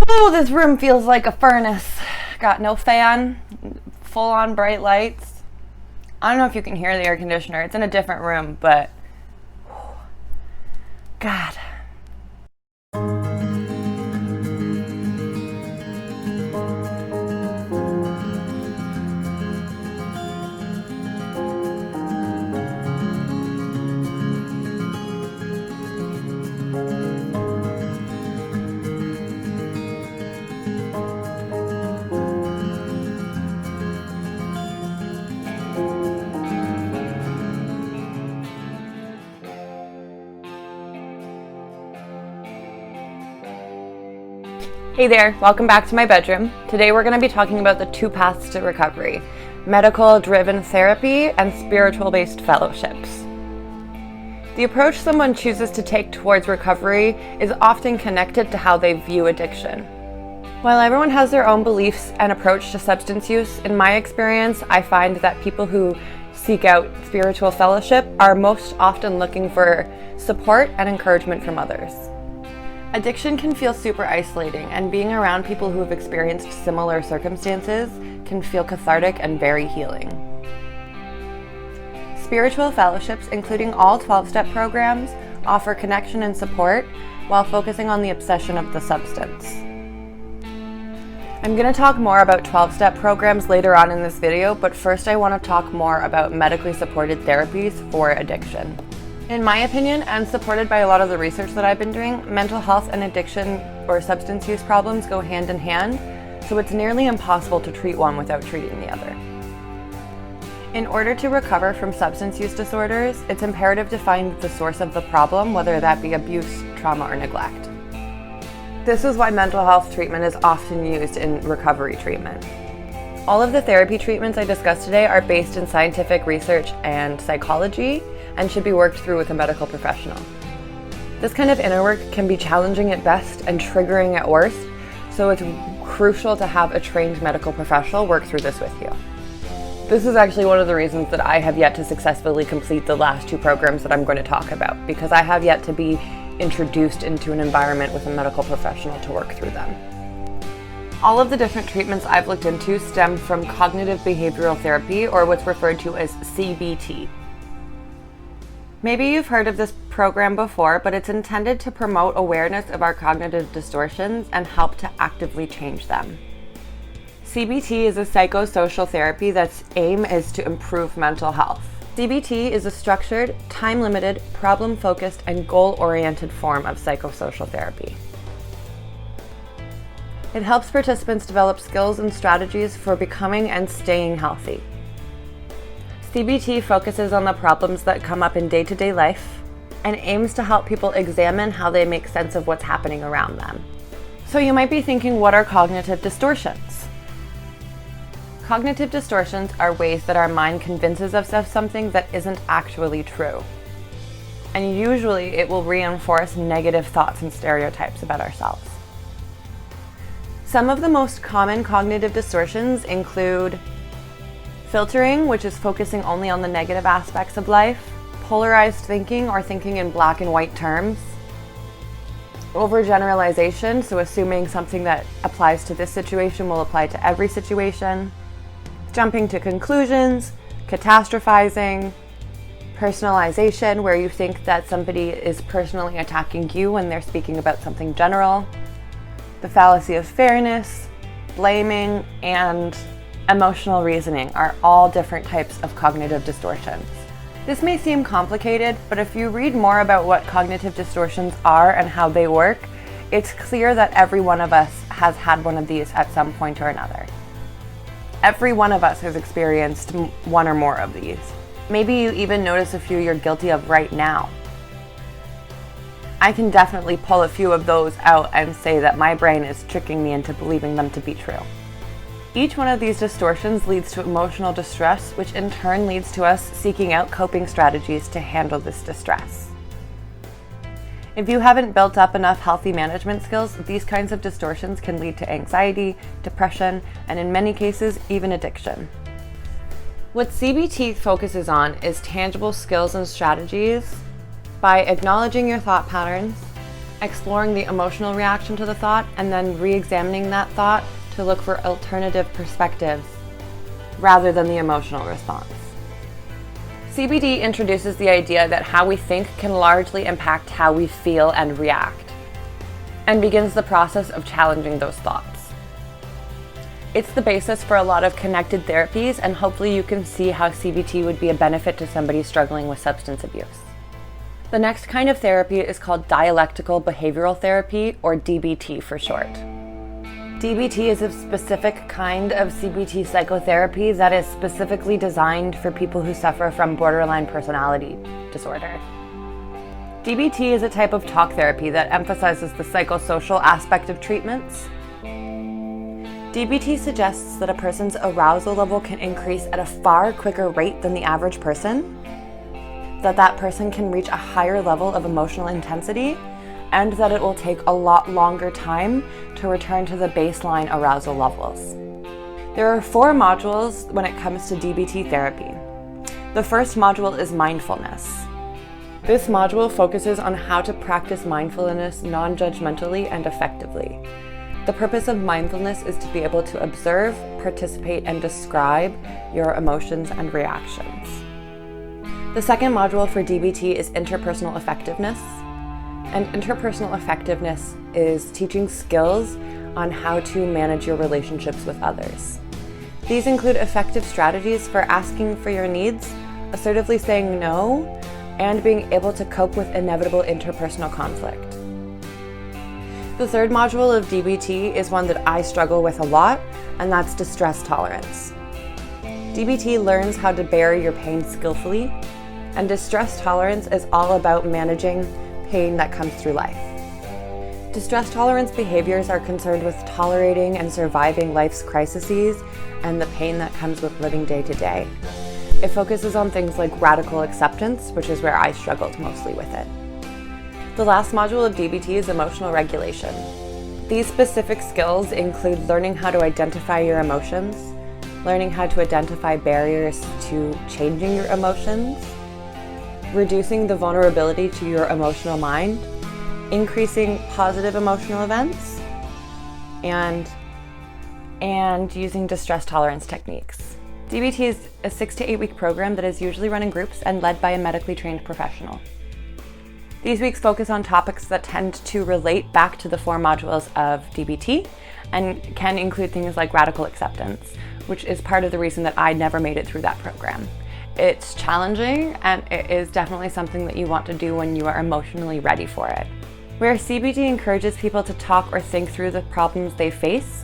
Oh, this room feels like a furnace. Got no fan, full on bright lights. I don't know if you can hear the air conditioner. It's in a different room, but God. Hey there, welcome back to my bedroom. Today we're going to be talking about the two paths to recovery: medical-driven therapy and spiritual-based fellowships. The approach someone chooses to take towards recovery is often connected to how they view addiction. While everyone has their own beliefs and approach to substance use, in my experience, I find that people who seek out spiritual fellowship are most often looking for support and encouragement from others. Addiction can feel super isolating, and being around people who have experienced similar circumstances can feel cathartic and very healing. Spiritual fellowships, including all 12-step programs, offer connection and support while focusing on the obsession of the substance. I'm going to talk more about 12-step programs later on in this video, but first I want to talk more about medically supported therapies for addiction. In my opinion, and supported by a lot of the research that I've been doing, mental health and addiction or substance use problems go hand in hand, so it's nearly impossible to treat one without treating the other. In order to recover from substance use disorders, it's imperative to find the source of the problem, whether that be abuse, trauma, or neglect. This is why mental health treatment is often used in recovery treatment. All of the therapy treatments I discussed today are based in scientific research and psychology, and should be worked through with a medical professional. This kind of inner work can be challenging at best and triggering at worst, so it's crucial to have a trained medical professional work through this with you. This is actually one of the reasons that I have yet to successfully complete the last two programs that I'm going to talk about, because I have yet to be introduced into an environment with a medical professional to work through them. All of the different treatments I've looked into stem from Cognitive Behavioural Therapy, or what's referred to as CBT. Maybe you've heard of this program before, but it's intended to promote awareness of our cognitive distortions and help to actively change them. CBT is a psychosocial therapy that's aim is to improve mental health. CBT is a structured, time-limited, problem-focused, and goal-oriented form of psychosocial therapy. It helps participants develop skills and strategies for becoming and staying healthy. CBT focuses on the problems that come up in day-to-day life and aims to help people examine how they make sense of what's happening around them. So you might be thinking, what are cognitive distortions? Cognitive distortions are ways that our mind convinces us of something that isn't actually true. And usually it will reinforce negative thoughts and stereotypes about ourselves. Some of the most common cognitive distortions include filtering, which is focusing only on the negative aspects of life; polarized thinking, or thinking in black and white terms; overgeneralization, so assuming something that applies to this situation will apply to every situation; jumping to conclusions; catastrophizing; personalization, where you think that somebody is personally attacking you when they're speaking about something general; the fallacy of fairness; blaming; and emotional reasoning are all different types of cognitive distortions. This may seem complicated, but if you read more about what cognitive distortions are and how they work, it's clear that every one of us has had one of these at some point or another. Every one of us has experienced one or more of these. Maybe you even notice a few you're guilty of right now. I can definitely pull a few of those out and say that my brain is tricking me into believing them to be true. Each one of these distortions leads to emotional distress, which in turn leads to us seeking out coping strategies to handle this distress. If you haven't built up enough healthy management skills, these kinds of distortions can lead to anxiety, depression, and in many cases, even addiction. What CBT focuses on is tangible skills and strategies by acknowledging your thought patterns exploring the emotional reaction to the thought, and then re-examining that thought to look for alternative perspectives rather than the emotional response. CBT introduces the idea that how we think can largely impact how we feel and react, and begins the process of challenging those thoughts. It's the basis for a lot of connected therapies, and hopefully you can see how CBT would be a benefit to somebody struggling with substance abuse. The next kind of therapy is called dialectical behavioral therapy, or DBT for short. DBT is a specific kind of CBT psychotherapy that is specifically designed for people who suffer from borderline personality disorder. DBT is a type of talk therapy that emphasizes the psychosocial aspect of treatments. DBT suggests that a person's arousal level can increase at a far quicker rate than the average person, that person can reach a higher level of emotional intensity, and that it will take a lot longer time to return to the baseline arousal levels. There are 4 modules when it comes to DBT therapy. The first module is mindfulness. This module focuses on how to practice mindfulness non-judgmentally and effectively. The purpose of mindfulness is to be able to observe, participate, and describe your emotions and reactions. The second module for DBT is interpersonal effectiveness. And interpersonal effectiveness is teaching skills on how to manage your relationships with others. These include effective strategies for asking for your needs, assertively saying no, and being able to cope with inevitable interpersonal conflict. The third module of DBT is one that I struggle with a lot, and that's distress tolerance. DBT learns how to bear your pain skillfully, and distress tolerance is all about managing pain that comes through life. Distress tolerance behaviors are concerned with tolerating and surviving life's crises and the pain that comes with living day to day. It focuses on things like radical acceptance, which is where I struggled mostly with it. The last module of DBT is emotional regulation. These specific skills include learning how to identify your emotions, learning how to identify barriers to changing your emotions, reducing the vulnerability to your emotional mind, increasing positive emotional events, and using distress tolerance techniques. DBT is a 6 to 8 week program that is usually run in groups and led by a medically trained professional. These weeks focus on topics that tend to relate back to the 4 modules of DBT and can include things like radical acceptance, which is part of the reason that I never made it through that program. It's challenging, and it is definitely something that you want to do when you are emotionally ready for it. Where CBT encourages people to talk or think through the problems they face,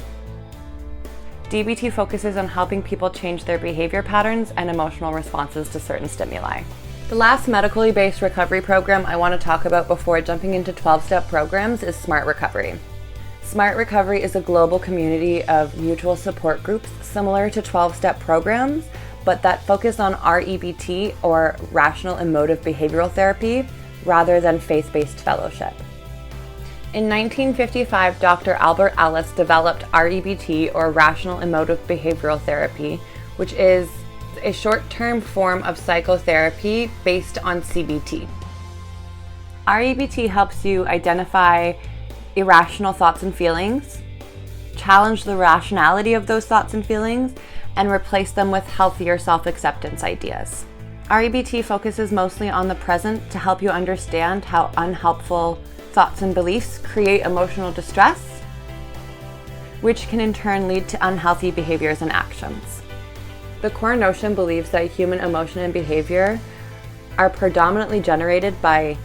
DBT focuses on helping people change their behavior patterns and emotional responses to certain stimuli. The last medically based recovery program I want to talk about before jumping into 12-step programs is Smart Recovery. Smart Recovery is a global community of mutual support groups similar to 12-step programs, but that focus on REBT, or Rational Emotive Behavioral Therapy, rather than faith-based fellowship. In 1955, Dr. Albert Ellis developed REBT, or Rational Emotive Behavioral Therapy, which is a short-term form of psychotherapy based on CBT. REBT helps you identify irrational thoughts and feelings, challenge the rationality of those thoughts and feelings, and replace them with healthier self-acceptance ideas. REBT focuses mostly on the present to help you understand how unhelpful thoughts and beliefs create emotional distress, which can in turn lead to unhealthy behaviors and actions. The core notion believes that human emotion and behavior are predominantly generated by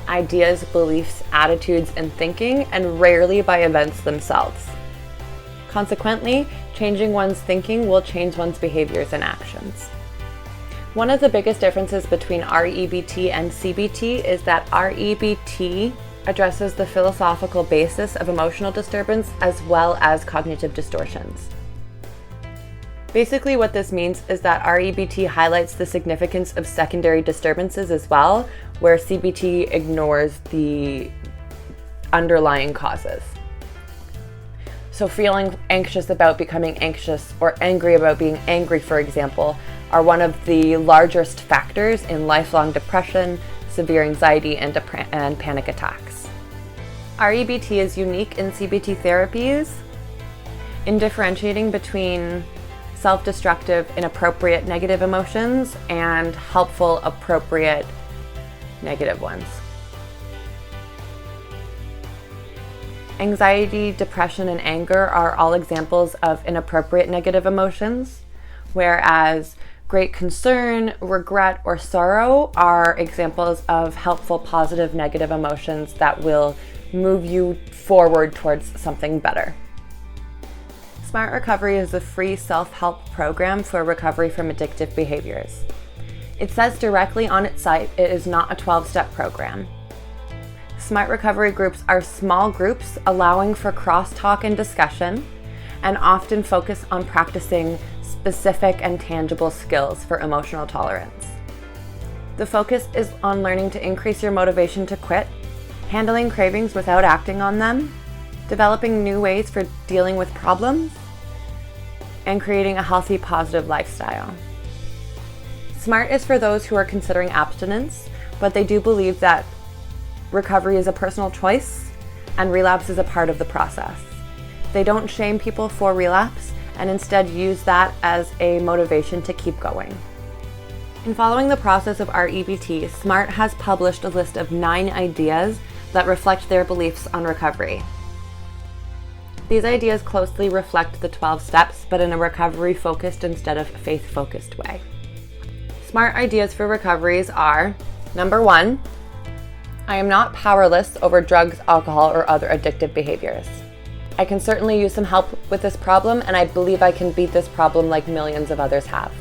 ideas, beliefs, attitudes, and thinking, and rarely by events themselves. Consequently, changing one's thinking will change one's behaviors and actions. One of the biggest differences between REBT and CBT is that REBT addresses the philosophical basis of emotional disturbance as well as cognitive distortions. Basically, what this means is that REBT highlights the significance of secondary disturbances as well, where CBT ignores the underlying causes. So feeling anxious about becoming anxious or angry about being angry, for example, are one of the largest factors in lifelong depression, severe anxiety, and panic attacks. REBT is unique in CBT therapies in differentiating between self-destructive, inappropriate negative emotions and helpful, appropriate negative ones. Anxiety, depression, and anger are all examples of inappropriate negative emotions, whereas great concern, regret, or sorrow are examples of helpful, positive, negative emotions that will move you forward towards something better. Smart Recovery is a free self-help program for recovery from addictive behaviors. It says directly on its site it is not a 12-step program. Smart Recovery groups are small groups allowing for crosstalk and discussion, and often focus on practicing specific and tangible skills for emotional tolerance. The focus is on learning to increase your motivation to quit, handling cravings without acting on them, developing new ways for dealing with problems, and creating a healthy, positive lifestyle. SMART is for those who are considering abstinence, but they do believe that recovery is a personal choice and relapse is a part of the process. They don't shame people for relapse and instead use that as a motivation to keep going. In following the process of REBT, SMART has published a list of 9 ideas that reflect their beliefs on recovery. These ideas closely reflect the 12 steps, but in a recovery-focused instead of faith-focused way. SMART ideas for recoveries are: number 1, I am not powerless over drugs, alcohol, or other addictive behaviors. I can certainly use some help with this problem, and I believe I can beat this problem like millions of others have.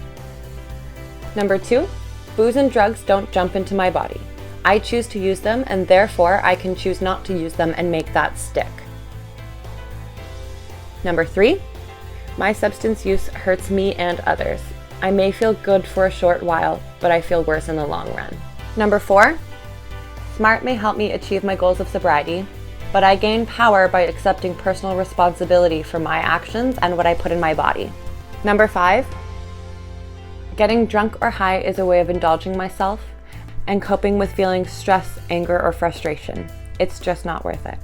Number 2, booze and drugs don't jump into my body. I choose to use them, and therefore I can choose not to use them and make that stick. Number 3, my substance use hurts me and others. I may feel good for a short while, but I feel worse in the long run. Number 4, SMART may help me achieve my goals of sobriety, but I gain power by accepting personal responsibility for my actions and what I put in my body. Number 5, getting drunk or high is a way of indulging myself and coping with feeling stress, anger, or frustration. It's just not worth it.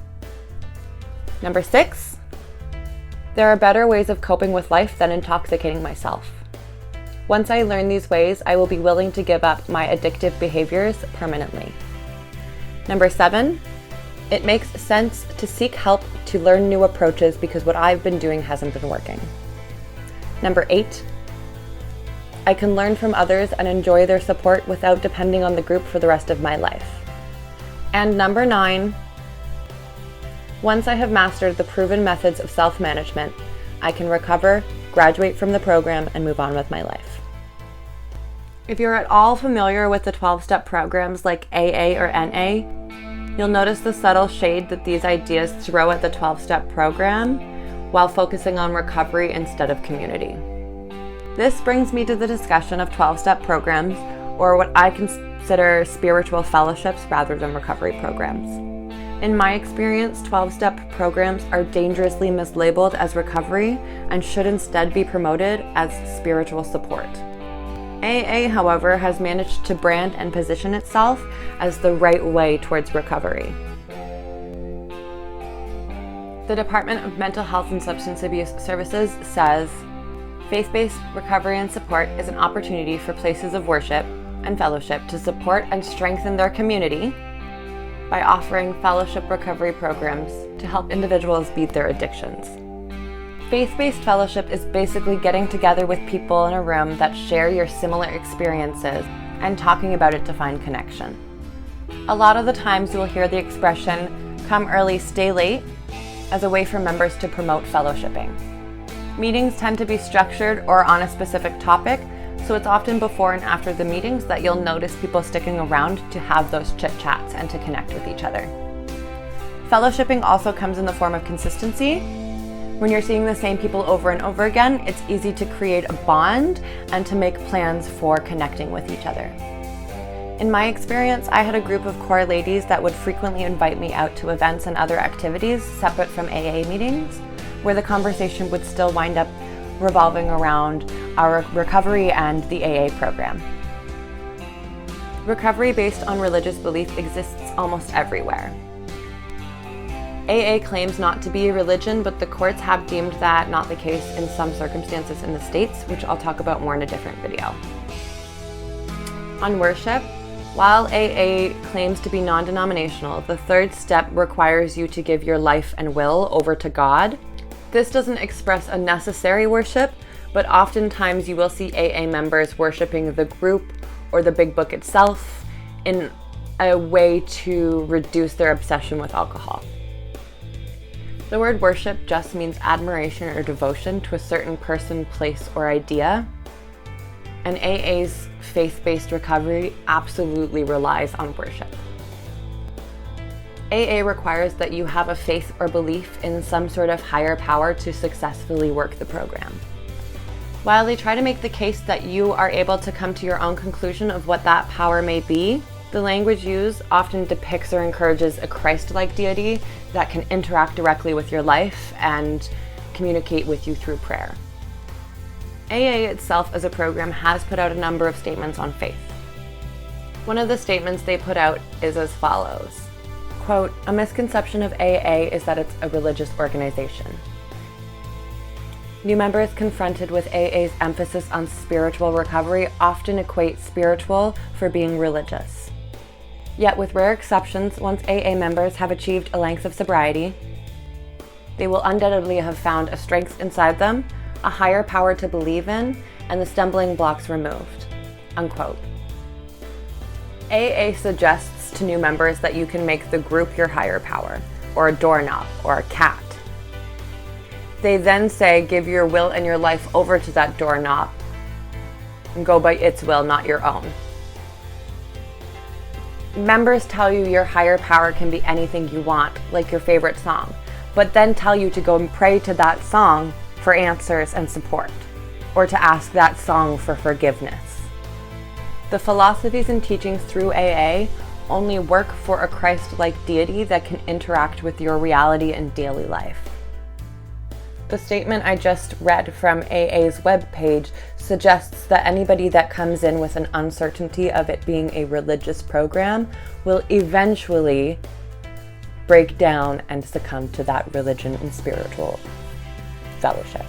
Number 6, there are better ways of coping with life than intoxicating myself. Once I learn these ways, I will be willing to give up my addictive behaviors permanently. Number 7, it makes sense to seek help to learn new approaches because what I've been doing hasn't been working. Number 8, I can learn from others and enjoy their support without depending on the group for the rest of my life. And number 9, once I have mastered the proven methods of self-management, I can recover, graduate from the program, and move on with my life. If you're at all familiar with the 12-step programs like AA or NA, you'll notice the subtle shade that these ideas throw at the 12-step program while focusing on recovery instead of community. This brings me to the discussion of 12-step programs, or what I consider spiritual fellowships rather than recovery programs. In my experience, 12-step programs are dangerously mislabeled as recovery and should instead be promoted as spiritual support. AA, however, has managed to brand and position itself as the right way towards recovery. The Department of Mental Health and Substance Abuse Services says, faith-based recovery and support is an opportunity for places of worship and fellowship to support and strengthen their community by offering fellowship recovery programs to help individuals beat their addictions. Faith-based fellowship is basically getting together with people in a room that share your similar experiences and talking about it to find connection. A lot of the times you'll hear the expression, come early, stay late, as a way for members to promote fellowshipping. Meetings tend to be structured or on a specific topic, so it's often before and after the meetings that you'll notice people sticking around to have those chit-chats and to connect with each other. Fellowshipping also comes in the form of consistency. When you're seeing the same people over and over again, it's easy to create a bond and to make plans for connecting with each other. In my experience, I had a group of core ladies that would frequently invite me out to events and other activities separate from AA meetings, where the conversation would still wind up revolving around our recovery and the AA program. Recovery based on religious belief exists almost everywhere. AA claims not to be a religion, but the courts have deemed that not the case in some circumstances in the States, which I'll talk about more in a different video. On worship, while AA claims to be non-denominational, the third step requires you to give your life and will over to God. This doesn't express a necessary worship, but oftentimes you will see AA members worshiping the group or the big book itself in a way to reduce their obsession with alcohol. The word worship just means admiration or devotion to a certain person, place, or idea. And AA's faith-based recovery absolutely relies on worship. AA requires that you have a faith or belief in some sort of higher power to successfully work the program. While they try to make the case that you are able to come to your own conclusion of what that power may be, the language used often depicts or encourages a Christ-like deity that can interact directly with your life and communicate with you through prayer. AA itself as a program has put out a number of statements on faith. One of the statements they put out is as follows, quote, "A misconception of AA is that it's a religious organization. New members confronted with AA's emphasis on spiritual recovery often equate spiritual for being religious. Yet with rare exceptions, once AA members have achieved a length of sobriety, they will undoubtedly have found a strength inside them, a higher power to believe in, and the stumbling blocks removed." Unquote. AA suggests to new members that you can make the group your higher power, or a doorknob, or a cat. They then say, give your will and your life over to that doorknob and go by its will, not your own. Members tell you your higher power can be anything you want, like your favorite song, but then tell you to go and pray to that song for answers and support, or to ask that song for forgiveness. The philosophies and teachings through AA only work for a Christ-like deity that can interact with your reality and daily life. The statement I just read from AA's webpage suggests that anybody that comes in with an uncertainty of it being a religious program will eventually break down and succumb to that religion and spiritual fellowship.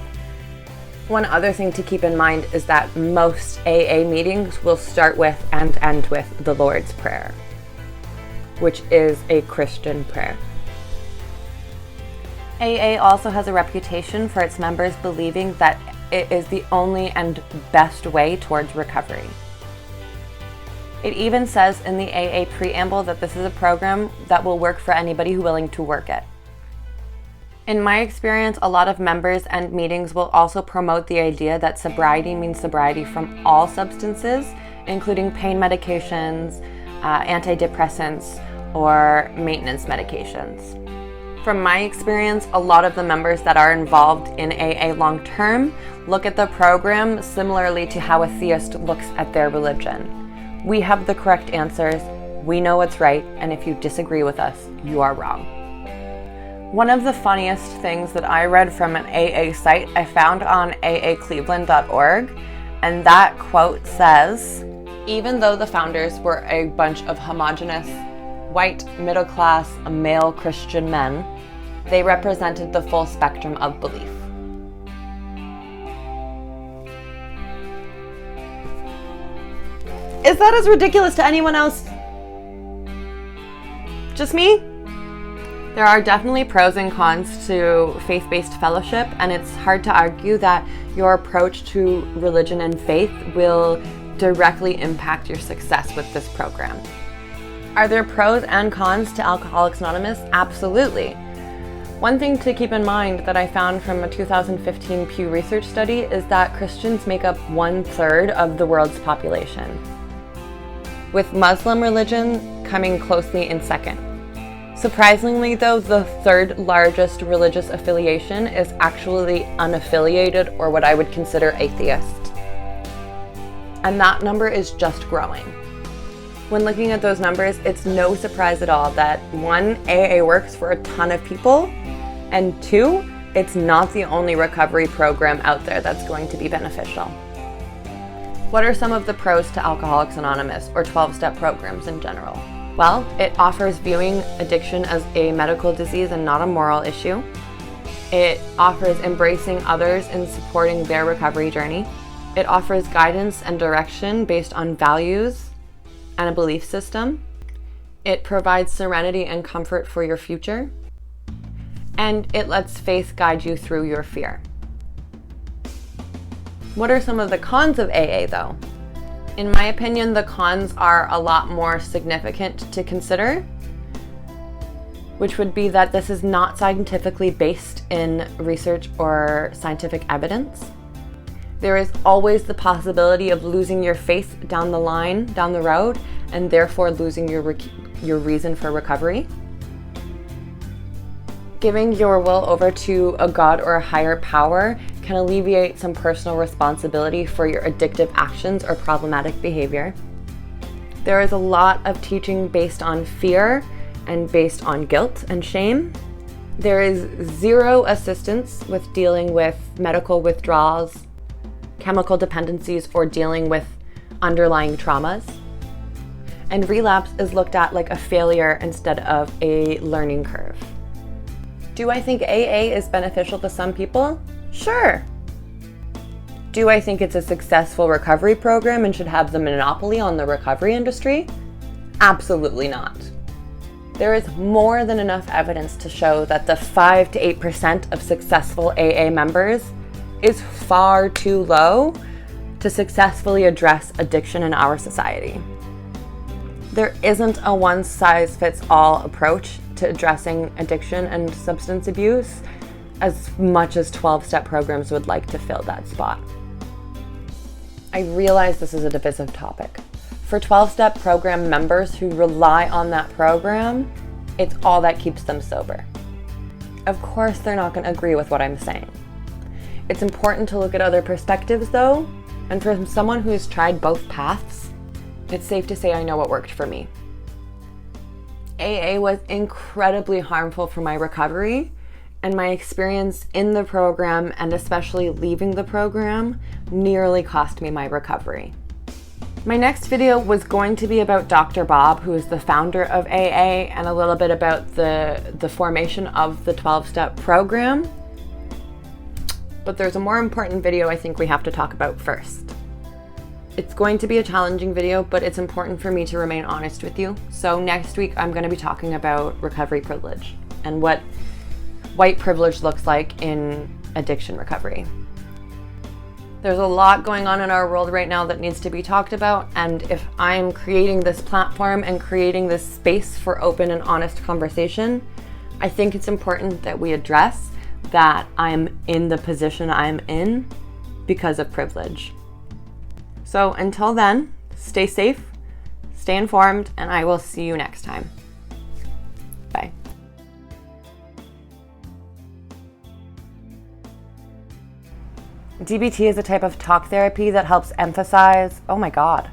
One other thing to keep in mind is that most AA meetings will start with and end with the Lord's Prayer, which is a Christian prayer. AA also has a reputation for its members believing that it is the only and best way towards recovery. It even says in the AA preamble that this is a program that will work for anybody who's willing to work it. In my experience, a lot of members and meetings will also promote the idea that sobriety means sobriety from all substances, including pain medications, antidepressants, or maintenance medications. From my experience, a lot of the members that are involved in AA long-term look at the program similarly to how a theist looks at their religion. We have the correct answers, we know what's right, and if you disagree with us, you are wrong. One of the funniest things that I read from an AA site I found on aacleveland.org, and that quote says, "Even though the founders were a bunch of homogenous, white, middle-class, male Christian men, they represented the full spectrum of belief." Is that as ridiculous to anyone else? Just me? There are definitely pros and cons to faith-based fellowship, and it's hard to argue that your approach to religion and faith will directly impact your success with this program. Are there pros and cons to Alcoholics Anonymous? Absolutely. One thing to keep in mind that I found from a 2015 Pew Research study is that Christians make up 1/3 of the world's population, with Muslim religion coming closely in second. Surprisingly though, the third largest religious affiliation is actually unaffiliated, or what I would consider atheist. And that number is just growing. When looking at those numbers, it's no surprise at all that 1, AA works for a ton of people, and 2, it's not the only recovery program out there that's going to be beneficial. What are some of the pros to Alcoholics Anonymous or 12-step programs in general? Well, it offers viewing addiction as a medical disease and not a moral issue. It offers embracing others and supporting their recovery journey. It offers guidance and direction based on values and a belief system. It provides serenity and comfort for your future. And it lets faith guide you through your fear. What are some of the cons of AA though? In my opinion, the cons are a lot more significant to consider, which would be that this is not scientifically based in research or scientific evidence. There is always the possibility of losing your faith down the line, down the road, and therefore losing your reason for recovery. Giving your will over to a God or a higher power can alleviate some personal responsibility for your addictive actions or problematic behavior. There is a lot of teaching based on fear and based on guilt and shame. There is zero assistance with dealing with medical withdrawals, chemical dependencies, or dealing with underlying traumas. And relapse is looked at like a failure instead of a learning curve. Do I think AA is beneficial to some people? Sure. Do I think it's a successful recovery program and should have the monopoly on the recovery industry? Absolutely not. There is more than enough evidence to show that the 5 to 8% of successful AA members is far too low to successfully address addiction in our society. There isn't a one-size-fits-all approach to addressing addiction and substance abuse, as much as 12-step programs would like to fill that spot. I realize this is a divisive topic. For 12-step program members who rely on that program, it's all that keeps them sober. Of course, they're not going to agree with what I'm saying. It's important to look at other perspectives though, and for someone who has tried both paths, it's safe to say I know what worked for me. AA was incredibly harmful for my recovery, and my experience in the program, and especially leaving the program, nearly cost me my recovery. My next video was going to be about Dr. Bob, who is the founder of AA, and a little bit about the formation of the 12-step program. But there's a more important video I think we have to talk about first. It's going to be a challenging video, but it's important for me to remain honest with you. So next week, I'm going to be talking about recovery privilege and what white privilege looks like in addiction recovery. There's a lot going on in our world right now that needs to be talked about, and if I'm creating this platform and creating this space for open and honest conversation, I think it's important that we address that I'm in the position I'm in because of privilege. So until then, stay safe, stay informed, and I will see you next time. Bye. DBT is a type of talk therapy that helps emphasize, oh my God.